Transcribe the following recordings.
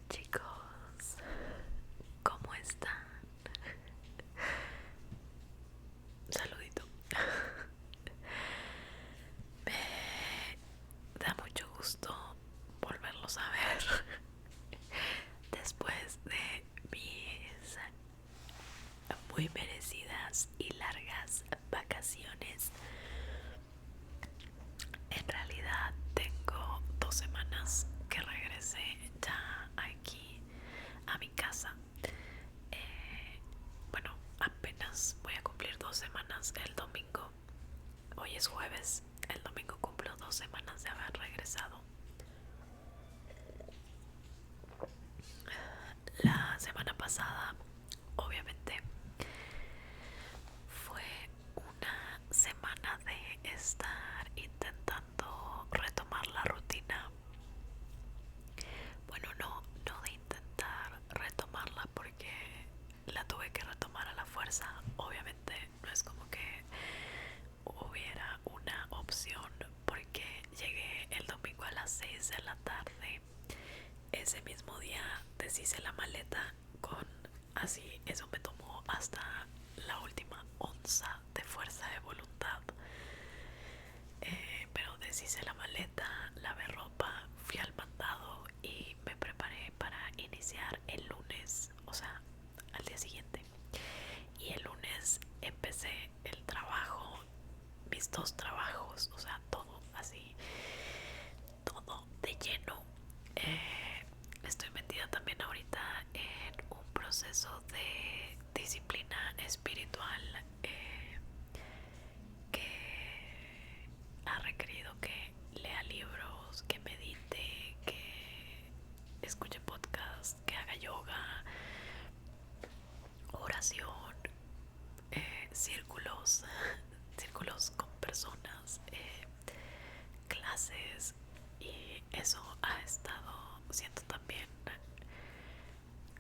Chicos, ¿cómo están? Saludito. Me da mucho gusto volverlos a ver después de mis muy merecidas y largas vacaciones. En realidad tengo 2 semanas que regresé ya aquí a mi casa. Bueno, apenas voy a cumplir 2 semanas el domingo. Hoy es jueves, el domingo cumplo 2 semanas de haber regresado. La semana pasada, obviamente, fue una semana de estar intentando retomar la rutina. Bueno, no de intentar retomarla porque la tuve que retomar a la fuerza. Obviamente no es como que hubiera una opción porque llegué el domingo a las 6 de la tarde. Ese mismo día deshice la maleta con así, eso me tomó hasta la última onza de fuerza de voluntad. Pero deshice la maleta, lavé ropa, fui al mandado y me preparé para iniciar el lunes, o sea, al día siguiente. Y el lunes empecé el trabajo, mis 2 trabajos, o sea, todo así, todo de lleno. Estoy metida también ahorita en un proceso de disciplina espiritual que ha requerido que lea libros, que medite, que escuche podcasts, que haga yoga, oración, círculos, círculos con personas, clases, y eso ha estado siendo también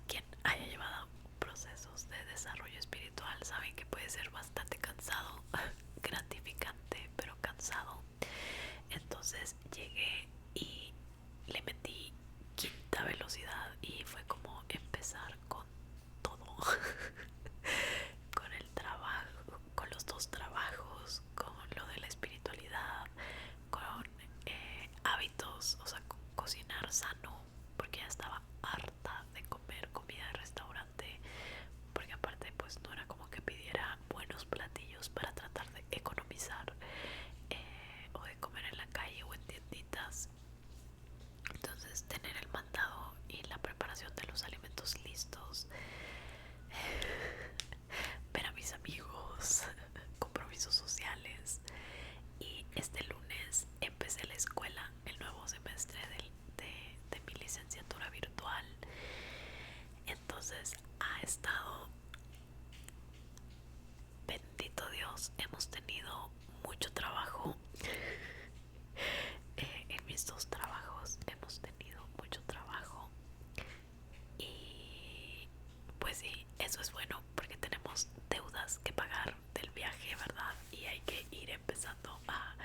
quien haya llevado procesos de desarrollo espiritual saben que puede ser bastante cansado, gratificante pero cansado. Entonces llegué y le metí quinta velocidad y fue como empezar con todo. Con el trabajo, con los 2 trabajos, con lo de la espiritualidad, con hábitos, o sea, cocinar sano, porque ya estaba harta de comer comida de restaurante, porque aparte pues no era como que pidiera buenos platillos para tratar de economizar, o de comer en la calle o en tienditas. Entonces tener el mandado y la preparación de los alimentos listos, ver a mis amigos, compromisos sociales. Y este lunes empecé la escuela, el nuevo semestre de mi licenciatura virtual. Entonces ha estado, bendito Dios, hemos tenido mucho trabajo. En mis 2 trabajos hemos tenido mucho trabajo. Y pues sí, eso es bueno porque tenemos deudas que pagar del viaje, ¿verdad? Y hay que ir empezando a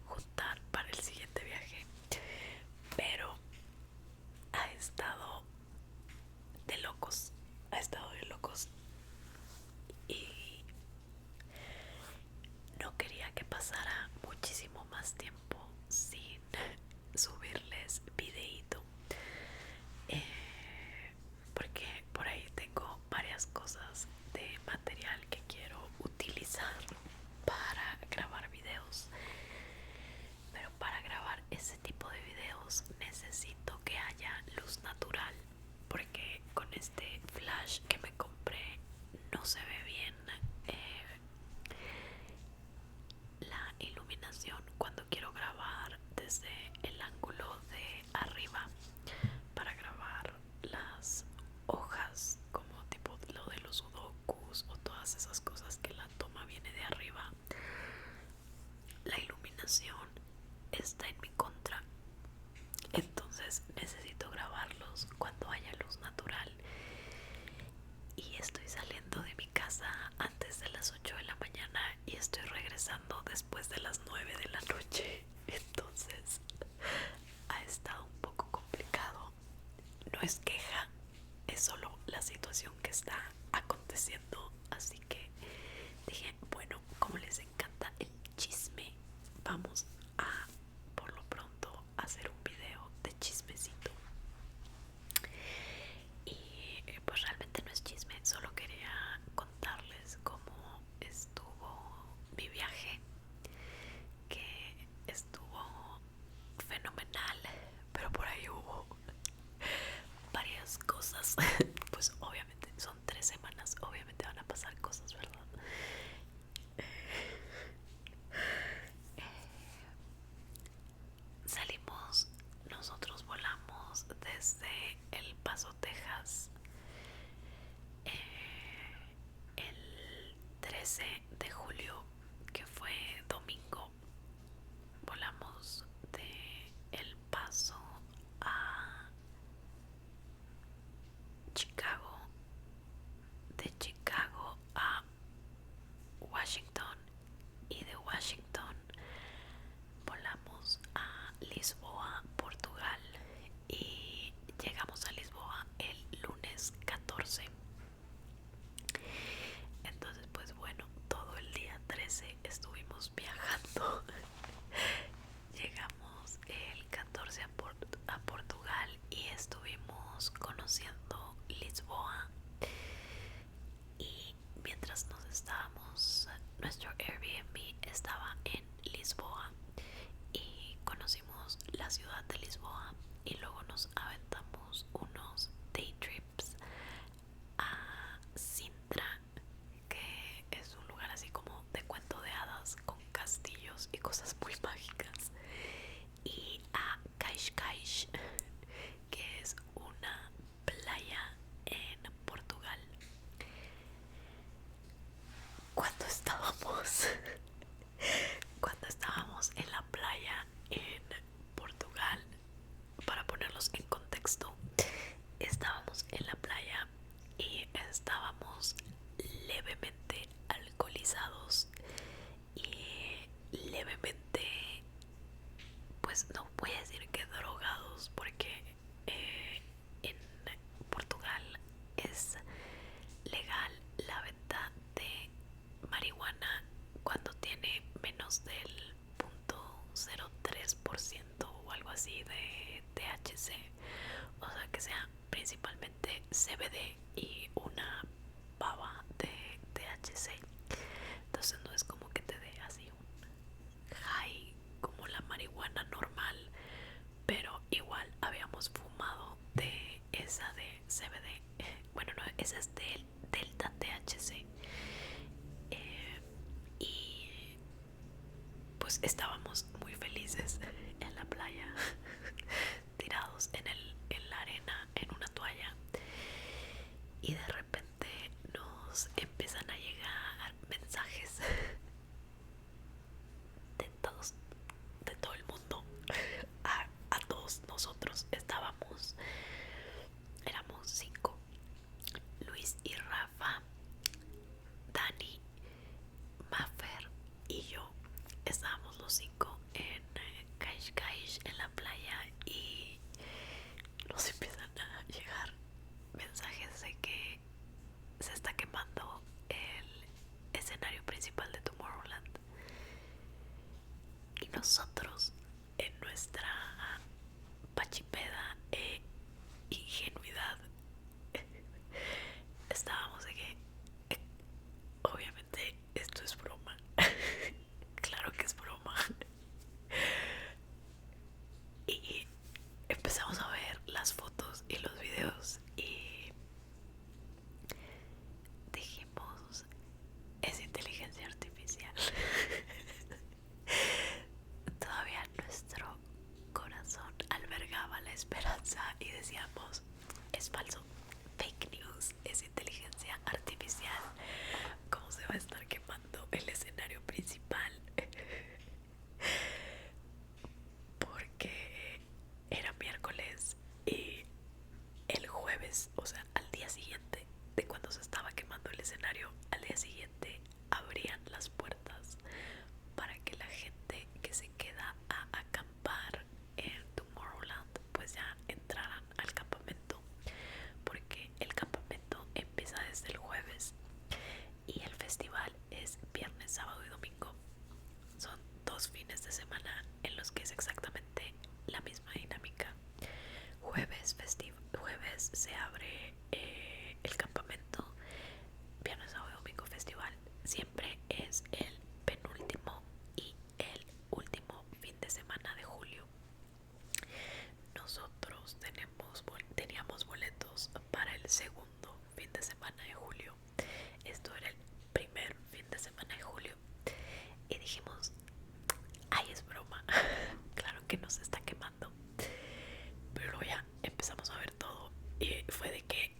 juntar para el siguiente viaje. Pero ha estado de locos, ha estado de locos. Y no quería que pasara muchísimo más tiempo sin subirles videíto, porque por ahí tengo varias cosas de material que quiero utilizar para grabar videos. Pero para grabar ese tipo de videos necesito que haya luz natural, porque con este flash que me compré no se ve bien la iluminación cuando quiero grabar desde el ángulo de arriba para grabar las hojas, como tipo lo de los sudokus o todas esas cosas que la toma viene de arriba. La iluminación está en mi contra, entonces necesito grabarlos cuando haya luz natural. Y estoy saliendo de mi casa antes de las 8 de la mañana y estoy regresando después de las 9 de la noche. Entonces ha estado un poco complicado. No es queja, está aconteciendo. Así que dije, bueno, como les encanta el chisme, vamos a por lo pronto hacer un video de chismecito. Y pues realmente no es chisme, solo quería contarles cómo estuvo mi viaje, que estuvo fenomenal, pero por ahí hubo varias cosas. Pues obviamente son 3 semanas, obviamente van a pasar cosas, ¿verdad? Salimos, nosotros volamos desde El Paso, Texas, el 13 de julio, que fue domingo. Volamos de El Paso a Chicago, de Chicago a Washington, y de Washington volamos a Lisboa, Portugal, y llegamos a Lisboa el lunes 14. Entonces pues bueno, todo el día 13 estuvimos viajando. Llegamos el 14 a Portugal y estuvimos conociendo Lisboa. Y mientras nos estábamos, nuestro Airbnb estaba en Lisboa y conocimos la ciudad de Lisboa, y luego nos aventamos unos day trips a Sintra, que es un lugar así como de cuento de hadas, con castillos y cosas muy mágicas, y a Cascais, que es una playa en Portugal. Cuando estábamos cuando estábamos en la playa en Portugal, para ponerlos en contexto, estábamos en la playa y estábamos levemente alcoholizados y levemente, pues no voy a decir que drogados, porque en Portugal es legal la venta de marihuana cuando tiene menos del 0.03% o algo así de THC, o sea que sea principalmente CBD y una baba de THC. Entonces no es como que te dé así un high como la marihuana normal, pero igual habíamos fumado de esa de CBD. Bueno, no, esa es del Delta THC. Y pues estábamos muy felices en la playa, tirados en la arena, en una toalla, y de repente nos empiezan a llegar mensajes de todos, de todo el mundo, a todos nosotros. Éramos 5: Luis y Rafa, Dani, Maffer y yo. Estábamos los 5 en Cascais, en la playa, y nos empiezan a llegar mensajes de que se está quemando el escenario principal de Tomorrowland. Y nosotros, en nuestra pachipeda e ingenuidad, estábamos de que obviamente esto es broma. Claro que es broma. Y empezamos a ver las fotos y los videos y dijimos, es inteligencia artificial. Todavía nuestro corazón albergaba la esperanza y decíamos, es falso, fake news, es inteligencia artificial. ¿Cómo se va a estar quemando el escenario principal? Porque era miércoles y el jueves, o sea, al día siguiente de cuando se estaba quemando el escenario, al día siguiente abrían las puertas para que la gente que se queda a acampar en Tomorrowland pues ya entraran al campamento, porque el campamento empieza el segundo fin de semana de julio. Esto era el primer fin de semana de julio. Y dijimos, ay, es broma. Claro que nos está quemando. Pero luego ya empezamos a ver todo. Y fue de que,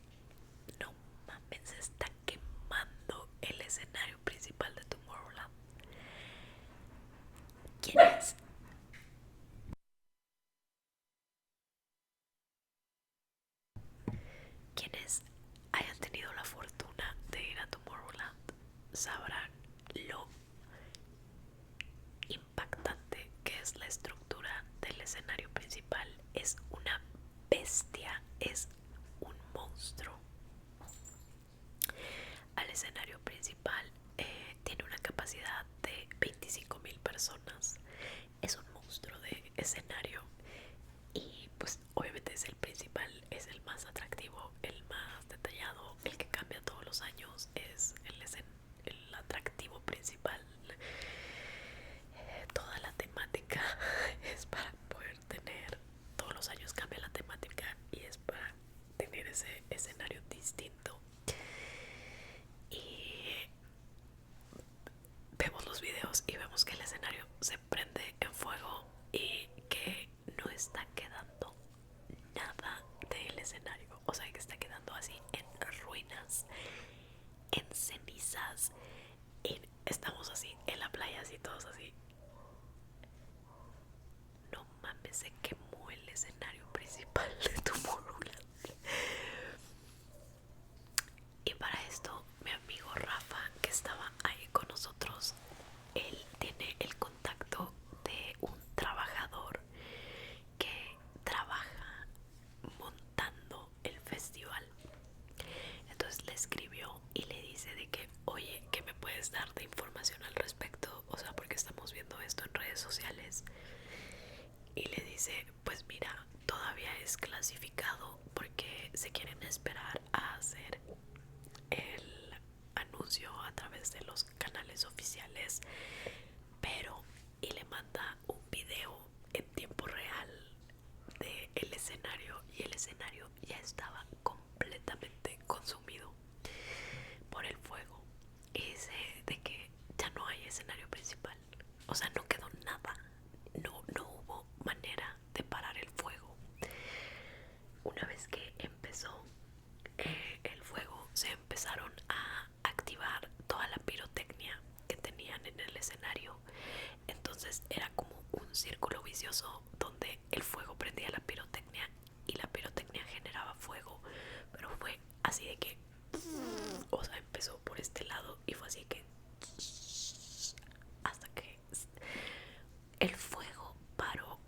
no mames, se está quemando el escenario principal de Tomorrowland. ¿Quién es? Quienes hayan tenido la fortuna de ir a Tomorrowland sabrán lo impactante que es la estructura del escenario principal. Es una bestia, es un monstruo. Al escenario principal tiene una capacidad de 25,000 personas. Es un monstruo de escenario y pues obviamente es el principal, es el más atractivo, el más detallado, el que cambia todos los años, es el atractivo principal. Toda la temática es para poder tener, todos los años cambia la temática y es para tener ese escenario distinto. Y vemos los videos y vemos que el escenario se prende en fuego y que no está quedando nada del escenario, o sea que está quedando así en ruinas, en cenizas, y estamos así en la playa, así todos así. No mames, se quemó el escenario principal de Tomorrowland. Y para esto mi amigo Rafa, que estaba ahí con nosotros, él tiene el contacto de un trabajador que trabaja montando el festival. Entonces le escribió y le dice de que, oye, ¿qué me puedes dar de información al respecto? O sea, porque estamos viendo esto en redes sociales. Y le dice, pues mira, todavía es clasificado porque se quieren esperar a hacer el anuncio a través de los canales oficiales. Pero, y le manda un video en tiempo real del escenario, y el escenario ya estaba completamente consumido por el fuego. Y dice de que ya no hay escenario principal, o sea, no quedó nada, no hubo manera de parar el fuego. Una vez que empezó el fuego, se empezaron a activar toda la pirotecnia que tenían en el escenario. Entonces era como un círculo vicioso donde el fuego prendía la pirotecnia y la pirotecnia generaba fuego, pero fue así de que, o sea, empezó por este lado y fue así que hasta que el fuego paró,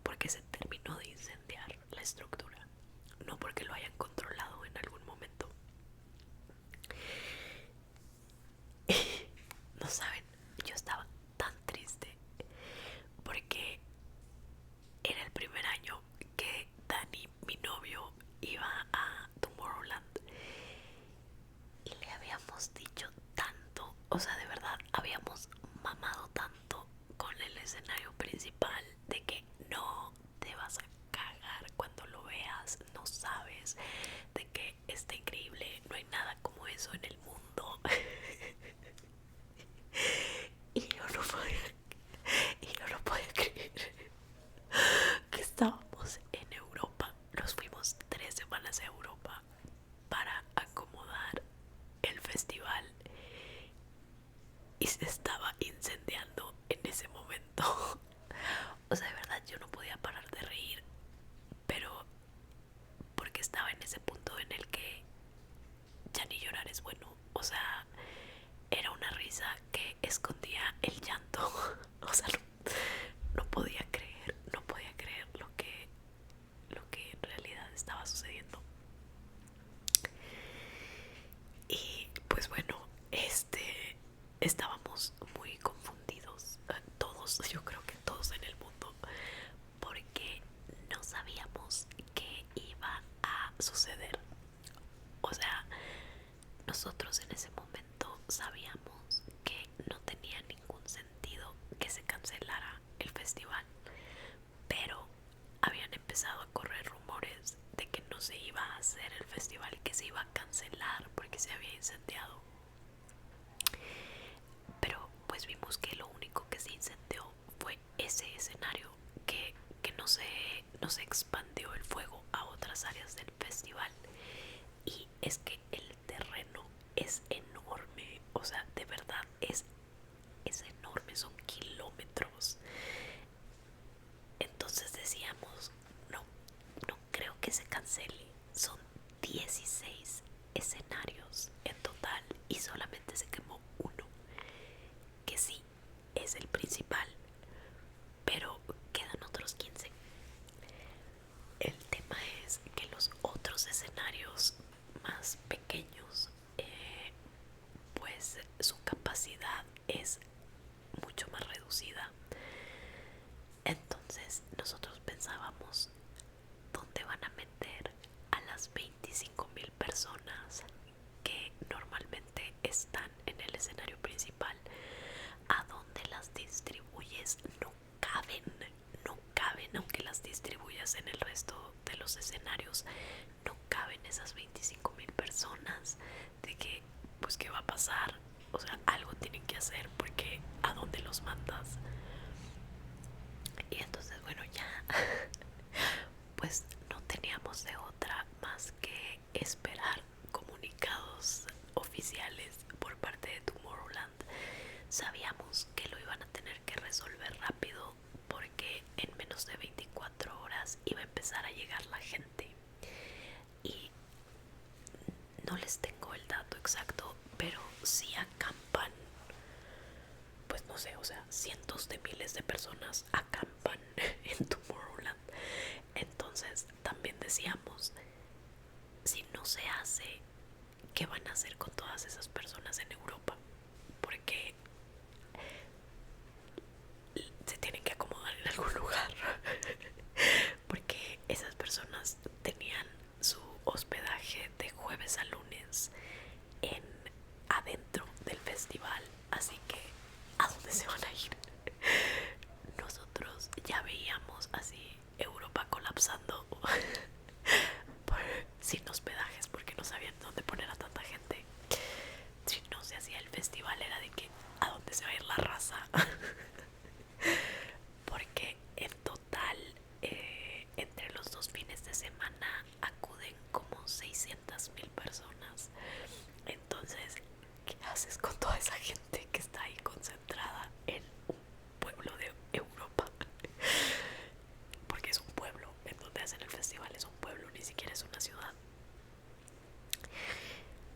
porque se terminó de incendiar la estructura, no porque lo hayan controlado en algún momento. No saben, yo estaba tan triste porque era el primer año que Dani, mi novio, iba a Tomorrowland y le habíamos dicho tanto, o sea, de verdad, habíamos mamado tanto con el escenario principal de que no te vas a cagar cuando lo veas, no sabes, de que está increíble, no hay nada como eso en el mundo. Y yo no podía creer que estábamos en Europa. Nos fuimos 3 semanas a Europa para acomodar el festival y se estaba incendiando en ese momento. O sea, de verdad yo no podía parar de reír, pero porque estaba en ese punto en el que ya ni llorar es bueno. O sea, era una risa que escondía el llanto. O sea, no podía creer, no podía creer lo que en realidad estaba sucediendo. Y pues bueno, estábamos muy confundidos, todos, yo creo que todos en el mundo, porque no sabíamos qué iba a suceder. O sea, nosotros en ese momento sabíamos que no tenía ningún sentido que se cancelara el festival, pero habían empezado a correr rumores de que no se iba a hacer el festival, que se iba a cancelar porque se había incendiado. Pero pues vimos que lo único que se incendió fue ese escenario, que no se expandió el fuego a otras áreas del festival. Y es que el terreno es enorme, o sea, de verdad es enorme, son kilómetros. Entonces decíamos, no, no creo que se cancele. Son 16 escenarios en total y solamente se quemó uno, que sí es el principal, pero quedan otros 15. El tema es que los otros escenarios más pequeños, pues su capacidad es mucho más reducida. Entonces nosotros pensábamos, ¿dónde van a meter a las 25,000 personas que normalmente están en el escenario principal? ¿A dónde las distribuyes? No caben, no caben, aunque las distribuyas en el resto de los escenarios, no caben esas 25,000 personas. De que, pues, ¿qué va a pasar? O sea, algo tienen que hacer, porque ¿a dónde los mandas? Y entonces, bueno, ya pues no teníamos de otra más que esperar comunicados oficiales por parte de Tomorrowland. Sabíamos que lo iban a tener que resolver rápido, porque en menos de 24 horas iba a empezar a llegar la gente. Y no les tengo el dato exacto, pero sí acampan, pues no sé, o sea, cientos de miles de personas acampan en Tomorrowland. Entonces también decíamos, si no se hace, ¿qué van a hacer con todas esas personas en Europa? Porque se tienen que acomodar en algún lugar. Porque esas personas tenían su hospedaje de jueves a lunes en adentro del festival, así que ¿a dónde se van a ir? Nosotros ya veíamos así Europa colapsando sin hospedajes, porque no sabían dónde poner a tanta gente. Si no se hacía el festival, era de que ¿a dónde se va a ir la raza? Porque en total, entre los 2 fines de semana acuden como 600,000 personas. Entonces, ¿qué haces con toda esa gente que está ahí concentrada en un pueblo de Europa? Porque es un pueblo en donde hacen el festival, es un pueblo, ni siquiera es una ciudad.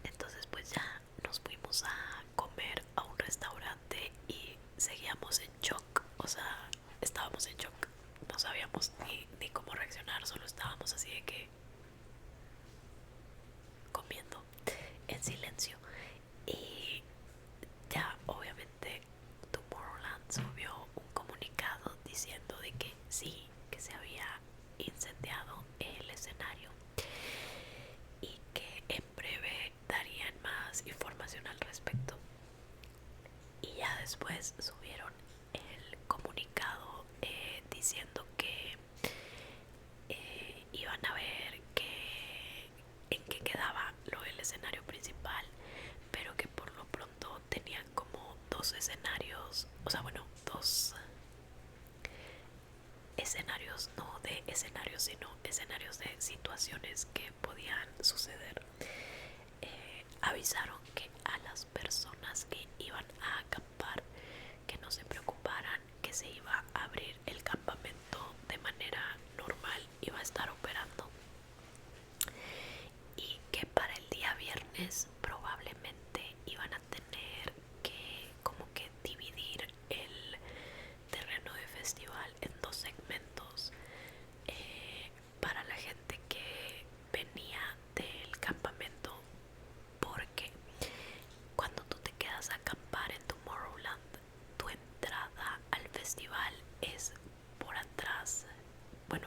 Entonces pues ya nos fuimos a comer a un restaurante y seguíamos en shock. O sea, estábamos en shock, no sabíamos ni cómo reaccionar, solo estábamos así de que comiendo en silencio. Y ya obviamente Tomorrowland subió un comunicado diciendo de que sí, que se había incendiado el escenario y que en breve darían más información al respecto. Y ya después subieron el comunicado diciendo que iban a ver en qué quedaba lo del escenario principal, pero que por lo pronto tenían como 2 escenarios, o sea, bueno, 2 escenarios, no de escenarios, sino escenarios de situaciones que podían suceder. Avisaron que a las personas que iban a acampar, que no se preocuparan, que se iba a abrir el campamento de manera normal, iba a estar operando, y que para el día viernes probablemente iban a tener que como que dividir el terreno de festival en 2 segmentos, para la gente que venía del campamento, porque cuando tú te quedas a acampar en Tomorrowland, tu entrada al festival es por atrás. Bueno,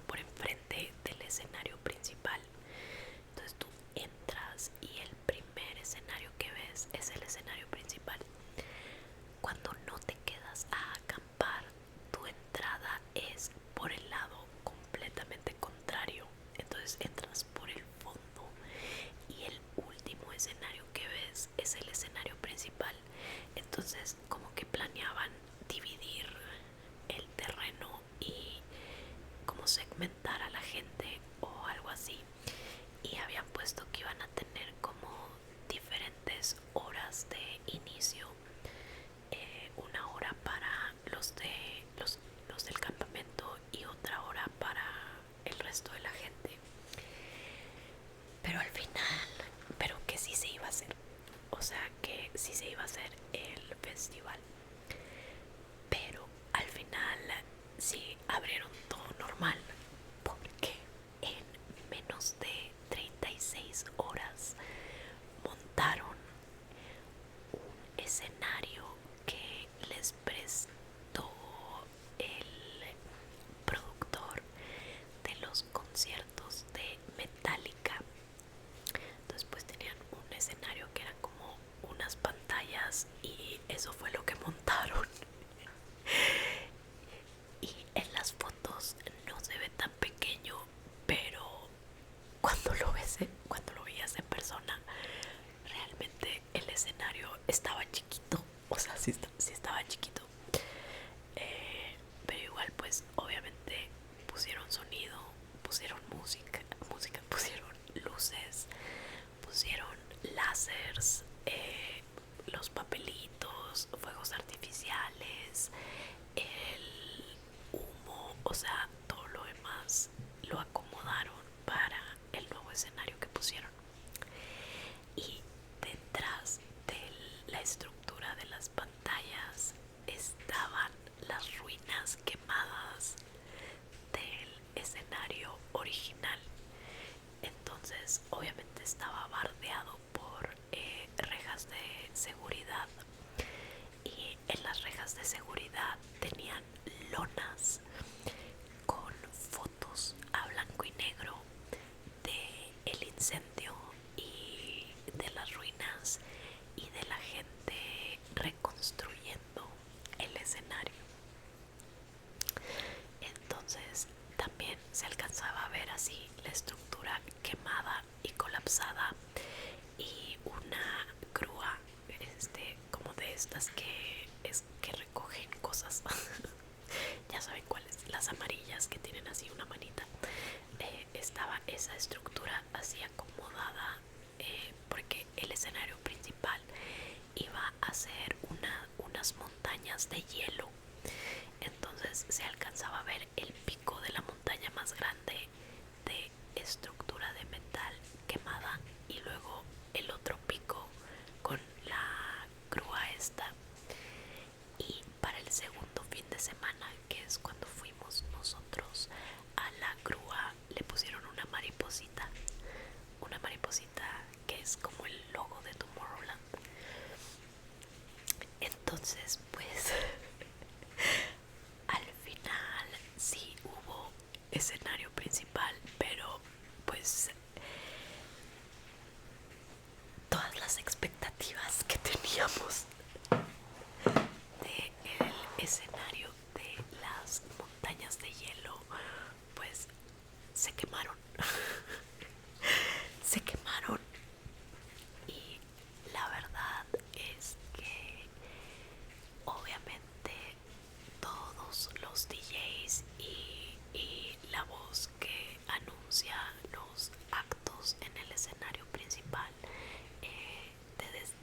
conciertos de Metallica. Entonces pues tenían un escenario que eran como unas pantallas y eso fue lo que montaron. Y en las fotos no se ve tan pequeño, pero cuando lo veías en persona, realmente el escenario estaba chiquito. O sea, sí estaba chiquito. Pero igual pues obviamente pusieron sonido, pusieron música, pusieron luces, pusieron láseres, los papelitos, fuegos artificiales, el humo, o sea, todo lo demás lo acomodaron para el nuevo escenario que pusieron. Y detrás de la estructura de las pantallas estaban las ruinas quemadas del escenario original. Entonces obviamente estaba bardeado por rejas de seguridad, y en las rejas de seguridad tenían lonas con fotos a blanco y negro de el incendio y de las ruinas y de la gente reconstruyendo el escenario. Entonces también se alcanzaba a ver así la estructura quemada y colapsada, y una grúa como de estas que recogen cosas. Ya saben cuáles, las amarillas que tienen así una manita. Estaba esa estructura así acomodada, porque el escenario principal iba a ser unas montañas de hielo. Entonces se alcanzaba a ver el pico de la montaña más grande de estructura de metal quemada, y luego el otro pico con la grúa esta. Y para el segundo fin de semana, que es cuando fuimos nosotros, a la grúa le pusieron una mariposita que es como el logo de Tomorrowland. Entonces pues al final sí hubo escenario principal, pero pues todas las expectativas que teníamos del escenario de las montañas de hielo pues se quemaron. Se quemaron. Y la verdad es que obviamente todos los DJs y la voz que anuncia los actos en el escenario principal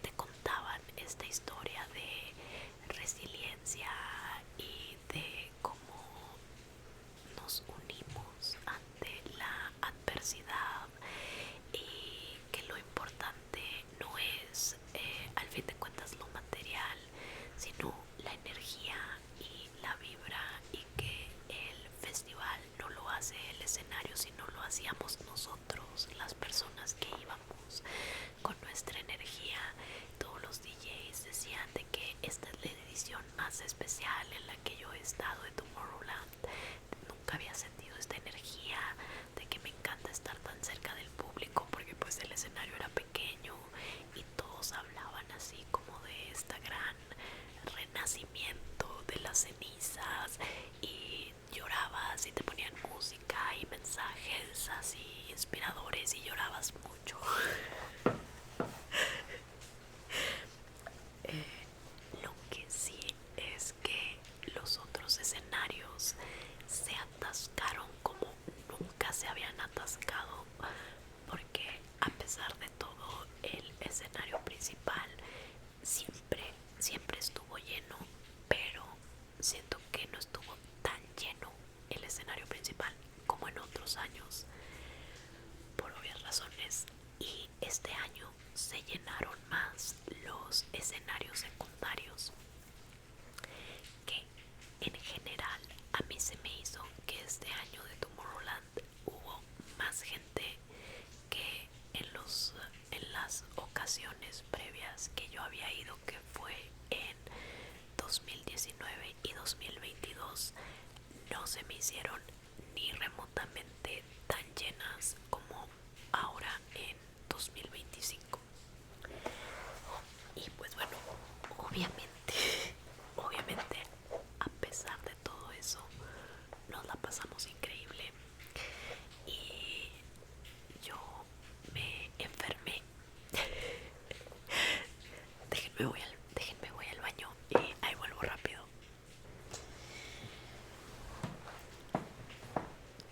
te contaban esta historia de resiliencia y de cómo nos unimos ante la adversidad, y que lo importante no es al fin de cuentas lo material, sino la energía y la vibra, y que el festival no lo hace el escenario, sino lo hacíamos nosotros, las personas que íbamos con nuestra energía. Todos los DJs decían de que esta es la edición más especial en la que yo he estado de Tomorrowland. Nunca había sentido esta energía, de que me encanta estar tan cerca del público, porque pues el escenario era pequeño y todos hablaban así como de este gran renacimiento de las cenizas, y llorabas y te ponían música y mensajes así inspiradores y llorabas mucho. Lo que sí es que los otros escenarios se atascaron como nunca se habían atascado, porque a pesar de todo el escenario principal siempre estuvo lleno, pero siento que no estuvo tan lleno el escenario principal como en otros años, por obvias razones. Y este año se llenaron más los escenarios secundarios, que en general a mí se me hizo que este año de Tomorrowland hubo más gente que en las ocasiones previas que yo había ido, que fue en 2019 y 2022. No se me hicieron ni remotamente tan déjenme voy al baño y ahí vuelvo rápido.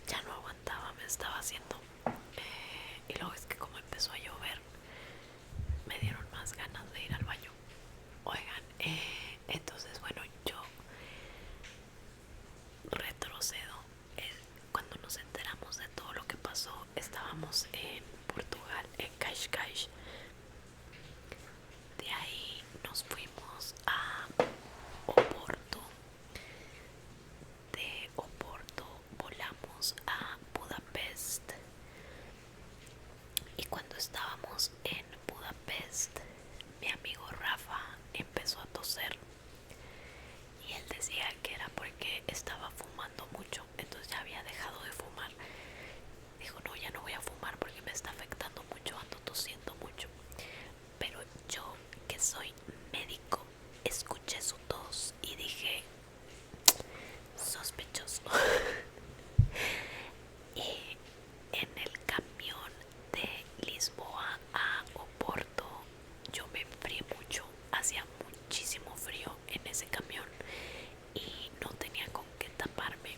Ya no aguantaba, me estaba haciendo. Y luego es que como empezó a llover, me dieron más ganas de ir al baño. Oigan, entonces bueno, yo retrocedo. Cuando nos enteramos de todo lo que pasó, estábamos en Portugal, en Cascais. De ahí nos fuimos a Oporto. De Oporto volamos a Budapest. Y cuando estábamos en Budapest, mi amigo Rafa empezó a toser. Y él decía que era porque estaba fumando mucho, entonces ya había dejado de fumar. Dijo, no, ya no voy a fumar porque me está afectando mucho, ando tosiendo mucho. Pero yo, que soy médico, escuché su tos y dije, sospechoso. Y en el camión de Lisboa a Oporto yo me enfrié mucho, hacía muchísimo frío en ese camión y no tenía con qué taparme.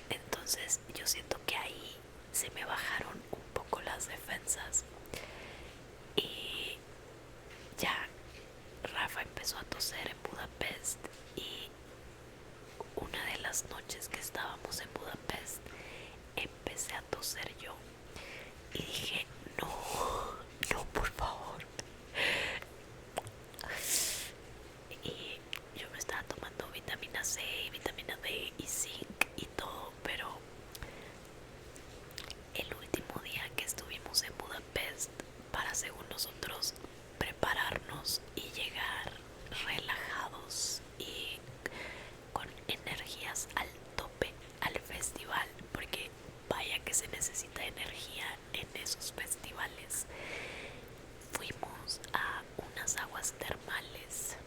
Entonces yo siento que ahí se me bajaron un poco las defensas y ya Rafa empezó a toser en Budapest. Y una de las noches que estábamos en Budapest empecé a toser yo y dije, no, no, por favor. Y yo me estaba tomando vitamina C y vitamina D y zinc y todo, pero el último día que estuvimos en Budapest, para según nosotros prepararnos y llegar relajados y con energías al tope al festival, porque vaya que se necesita energía en esos festivales, fuimos a unas aguas termales.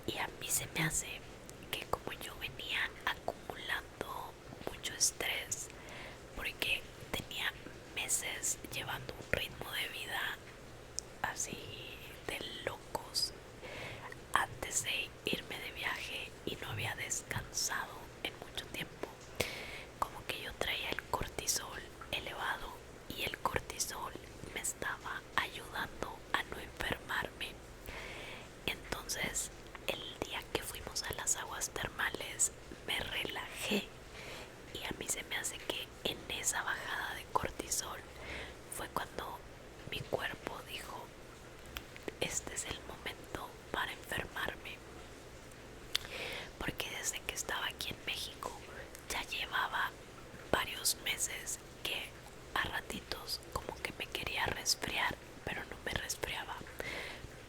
Y a mí se me hace que como yo venía acumulando mucho estrés, porque tenía meses llevando un ritmo de vida así de locos antes de irme de viaje y no había descansado en mucho tiempo, como que yo traía el cortisol elevado y el cortisol me estaba ayudando a no enfermarme. Entonces el día que fuimos a las aguas termales me relajé y a mí se me hace que en esa bajada de cortisol fue cuando mi cuerpo dijo, este es el momento para enfermarme. Porque desde que estaba aquí en México ya llevaba varios meses que a ratitos como que me quería resfriar, pero no me resfriaba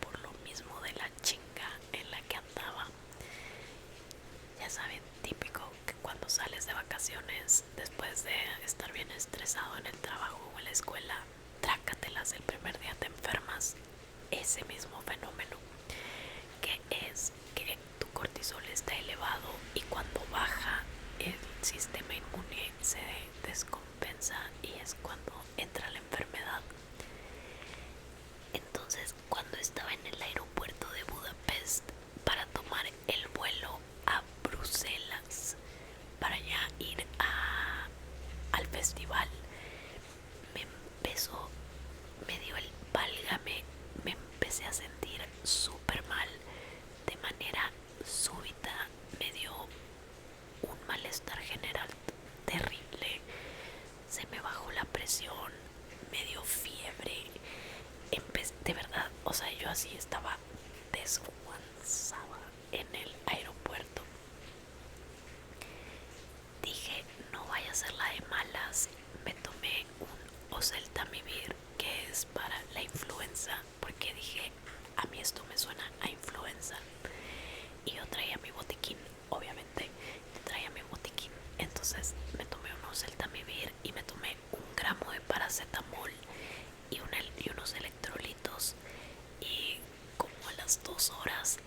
por lo mismo de la chinga en la que andaba. Ya saben, típico que cuando sales de vacaciones después de estar bien estresado en el trabajo o en la escuela, trácatelas, el primer día te enfermas. Ese mismo fenómeno, que es que tu cortisol está elevado y cuando baja el sistema inmune se descompensa y es cuando entra la enfermedad. Entonces, cuando estaba en el aeropuerto de Budapest para tomar el vuelo a Bruselas para ya ir al festival, me dio el válgame, me empecé a sentir súper mal. De manera súbita me dio un malestar general terrible, se me bajó la presión, me dio fiebre, de verdad, o sea, yo así estaba desguanzada en el aeropuerto. Dije, no vaya a ser la de malas, me tomé un oseltamivir, que es para la influenza, porque dije, a mí esto me suena a influenza. Y yo traía mi botiquín, obviamente, traía mi botiquín. Entonces me tomé un oseltamivir y me tomé 1 gramo de paracetamol y unos electrolitos. Y como a las 2 horas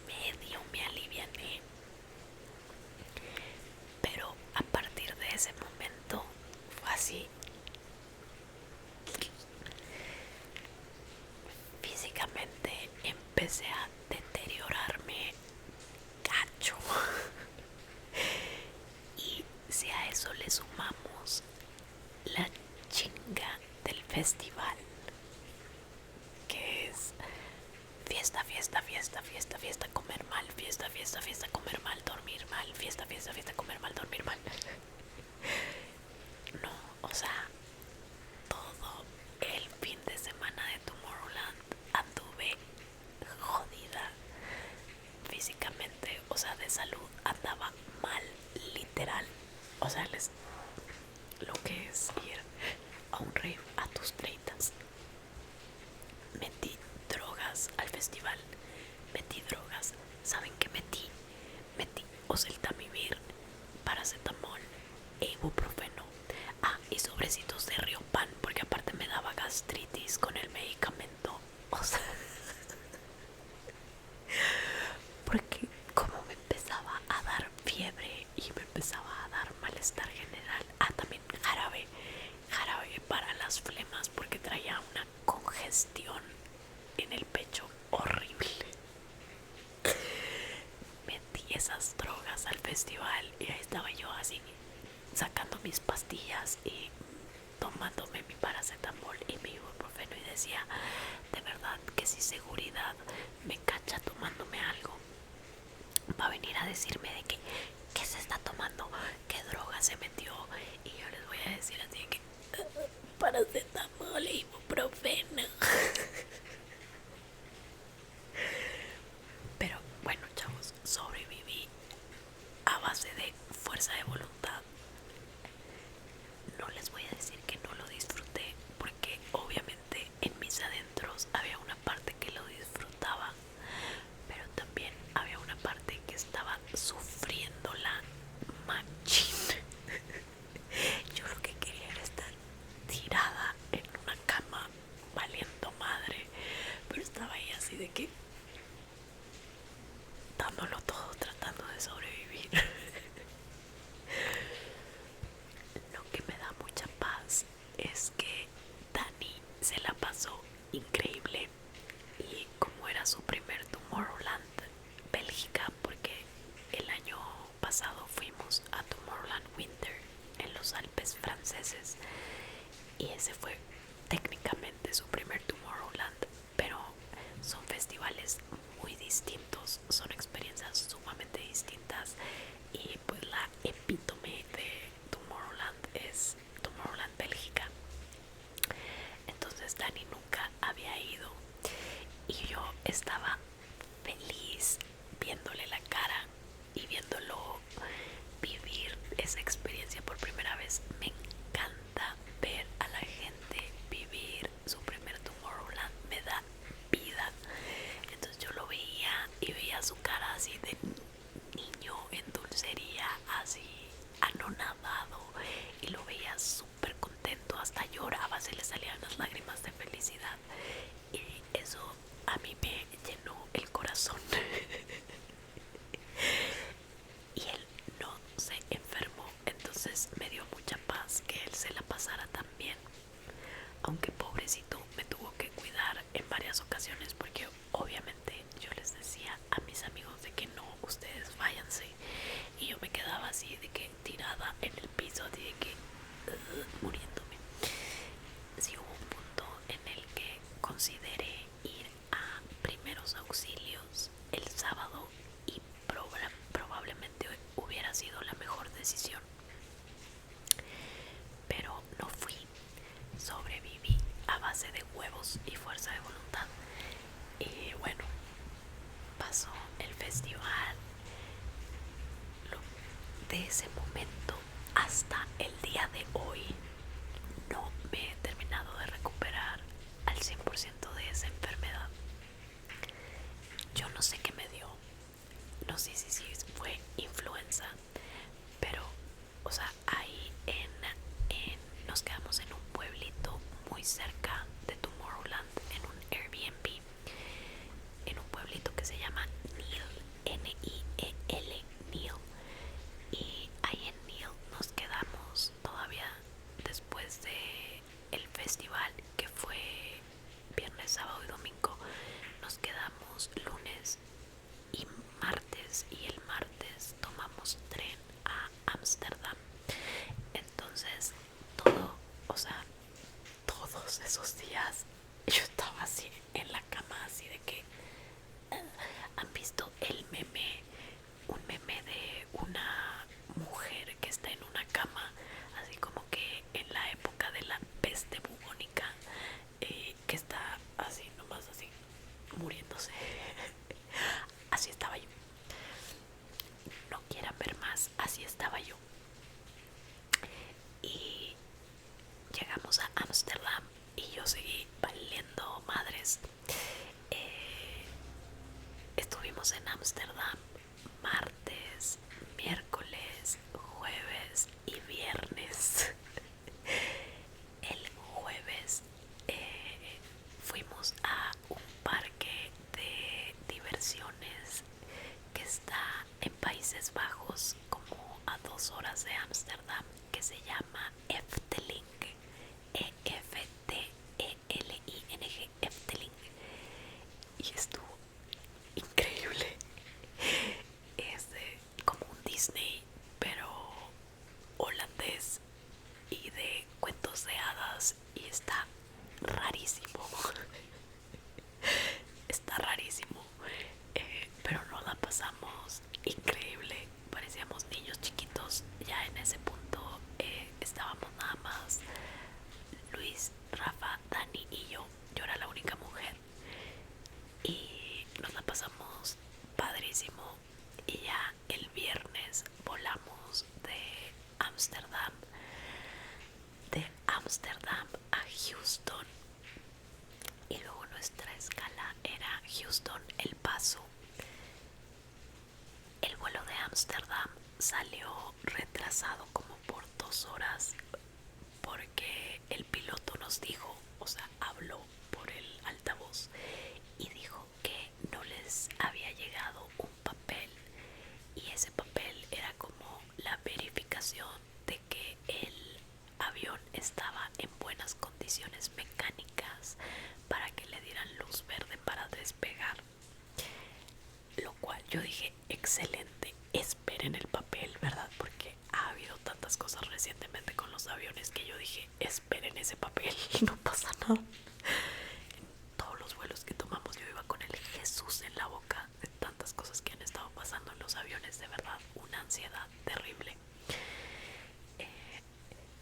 medio me aliviané. Pero a partir de ese momento fue así. Físicamente empecé a deteriorarme gacho. Y si a eso le sumamos la chinga del festival, que es fiesta, fiesta, fiesta, fiesta, fiesta, comer mal, fiesta, fiesta, fiesta, comer mal, dormir mal, fiesta, fiesta, fiesta, comer mal, dormir mal. No, o sea, todo el fin de semana de Tomorrowland anduve jodida físicamente, o sea, de salud andaba mal, literal. O sea, lo que es ir a un rave a tus 30. Metí drogas al festival, metí drogas. ¿Saben qué metí? Metí oseltamivir, paracetamol e ibuprofeno. Ah, y sobrecitos de Riopan, porque aparte me daba gastritis con el medicamento. O sea, porque como me empezaba a dar fiebre y me empezaba a dar malestar general. Ah, también jarabe para las flemas, porque traía una congestión en el pecho horrible. Metí esas drogas al festival y ahí estaba yo así sacando mis pastillas y tomándome mi paracetamol y mi ibuprofeno, y decía, de verdad que si seguridad me cacha tomándome algo, va a venir a decirme de que qué se está tomando, qué droga se metió, y yo les voy a decir así que paracetamol e ibuprofeno. Pero bueno, chavos, sobreviví a base de fuerza de voluntad. No les voy a decir que no lo disfruté, porque obviamente en mis adentros había una parte que lo disfrutaba, pero también había una parte que estaba sufriéndola machín. Yo lo que quería era estar tirada en una cama valiendo madre, pero estaba ahí así de que dándolo todo, tratando de sobrevivir. Lo que me da mucha paz es que Dani se la pasó increíble, y como era su primer Tomorrowland Bélgica, porque el año pasado fuimos a Tomorrowland Winter en los Alpes franceses, y ese fue técnicamente su primer Tomorrowland, pero son festivales muy distintos, son experiencias sumamente distintas, y pues la epítome de Tomorrowland es Tomorrowland Bélgica. Entonces Dani nunca había ido y yo estaba feliz viéndole la cara y viéndolo vivir esa experiencia por primera vez. Me encanta ver a la gente vivir su primer Tomorrowland, me da vida. Entonces yo lo veía y veía su cara así de niño en dulcería, así anonadado, y lo veía súper contento, hasta lloraba, se le salían las lágrimas de felicidad, y eso a mí me llenó el corazón. Y él no se enfermó, entonces me dio mucha paz que él se la pasara tan bien, aunque pobrecito me tuvo que cuidar en varias ocasiones, porque obviamente yo les decía a mis amigos de que no, ustedes váyanse, y yo me quedaba así de que tirada en el piso, así de que muriéndome. Sí hubo un punto en el que consideré ir a primeros auxilios el sábado, y probablemente hubiera sido la mejor decisión, pero no fui. Sobreviví a base de huevos y fuerza de voluntad. Y bueno, pasó el festival. De ese momento hasta el día de hoy no me he terminado de recuperar al 100% de esa enfermedad. Yo no sé qué me dio, no sé si fue influenza, pero o sea, ahí nos quedamos en un pueblito muy cerca de Tomorrowland, en un Airbnb, en un pueblito que se llama Niel, Niel, y ahí en Niel nos quedamos todavía sea, todos esos días yo estaba así en la cama, así de que han visto el meme, un meme de una mujer que está en una cama, así como que en la época de la peste bubónica, que está así, nomás así, muriéndose. Así estaba yo. No quieran ver más, así estaba yo. Y llegamos a Ámsterdam y yo seguí valiendo madres. Estuvimos en Ámsterdam martes, miércoles, jueves y viernes. El jueves fuimos a un parque de diversiones que está en Países Bajos, como a 2 horas de Ámsterdam, que se llama Efteling. Efteling, Efteling. Y estuvo increíble. Es como un Disney, pero holandés y de cuentos de hadas, y está rarísimo. Está rarísimo, pero nos la pasamos increíble. Parecíamos niños chiquitos. Ya en ese punto estábamos nada más Luis, Rafa, Dani y yo. Yo era la única mujer y nos la pasamos padrísimo. Y ya el viernes volamos de Ámsterdam a Houston, y luego nuestra escala era Houston, El Paso. El vuelo de Ámsterdam salió retrasado como por 2 horas, porque el piloto nos dijo, o sea, habló por el altavoz y dijo que no les había llegado un papel, y ese papel era como la verificación de que el avión estaba en buenas condiciones mecánicas para que le dieran luz verde para despegar. Lo cual yo dije, excelente, esperen el papel, ¿verdad? Porque ha habido tantas cosas recientemente con los aviones que yo dije, esperen ese papel y no pasa nada. En todos los vuelos que tomamos yo iba con el Jesús en la boca de tantas cosas que han estado pasando en los aviones, de verdad, una ansiedad terrible.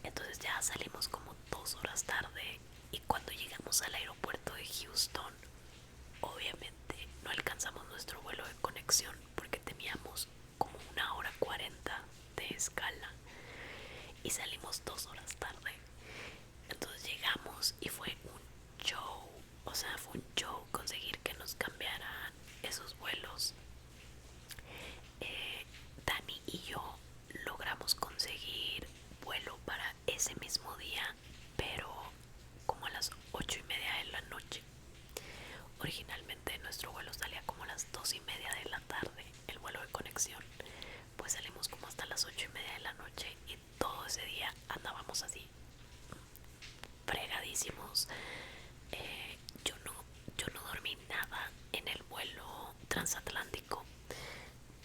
Entonces ya salimos como 2 horas tarde, y cuando llegamos al aeropuerto de Houston, obviamente no alcanzamos nuestro vuelo de conexión porque teníamos como 1 hora 40 de escala y salimos 2 horas tarde. Entonces llegamos y fue un show, o sea, fue un show conseguir que nos cambiaran esos vuelos. Dani y yo logramos conseguir vuelo para ese mismo día, pero como a las 8:30 de la noche. Originalmente nuestro vuelo salía como a las 2:30 de la tarde, el vuelo de conexión. Pues salimos como hasta las 8:30 de la noche, y todo ese día andábamos así, fregadísimos. Yo no dormí nada en el vuelo transatlántico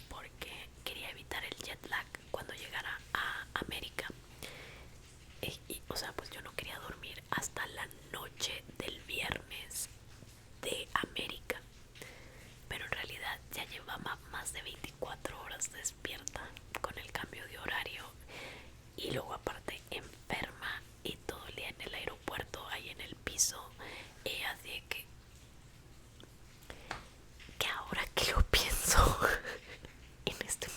porque quería evitar el jet lag cuando llegara a América. O sea, pues yo no quería dormir hasta la noche del viernes de América, pero en realidad ya llevaba más de 24 horas despierta con el cambio de horario, y luego aparte enferma y todo el día en el aeropuerto, ahí en el piso. Así que ahora que lo pienso, en este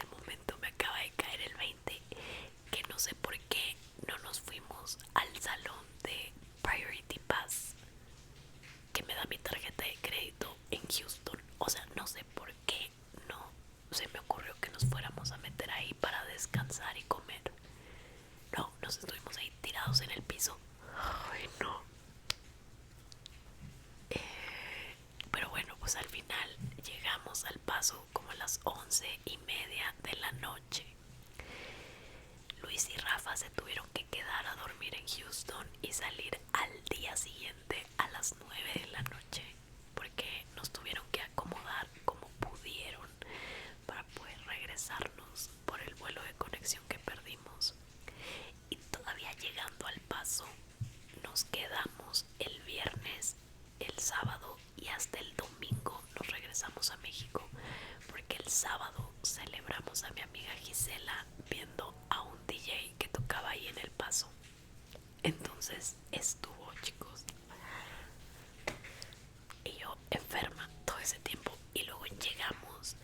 momento me acaba de caer el 20, que no sé por qué no nos fuimos al salón de Priority Pass que me da mi tarjeta de crédito en Houston. O sea, no sé por qué no se me ocurrió que nos fuéramos a meter ahí para descansar y comer. No, nos estuvimos ahí tirados en el piso. Ay, no. Pero bueno, pues al final llegamos al Paso como a las 11:30 de la noche. Luis y Rafa se tuvieron que quedar a dormir en Houston y salir al día siguiente a las 9 de la noche, porque nos tuvieron que acomodar como pudieron para poder regresarnos por el vuelo de conexión que perdimos. Y todavía pasó. Entonces estuvo, chicos, y yo enferma todo ese tiempo, y luego llegamos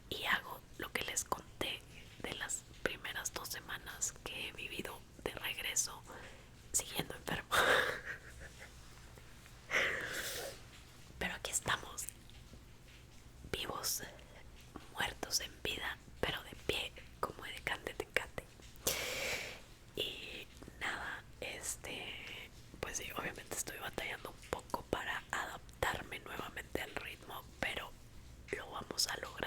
y hago lo que les conté de las primeras 2 semanas que he vivido de regreso siguiendo enferma. Pero aquí estamos, vivos, muertos en vida, pero de pie como de cante tecate. Y nada, pues sí, obviamente estoy batallando un poco para adaptarme nuevamente al ritmo, pero lo vamos a lograr.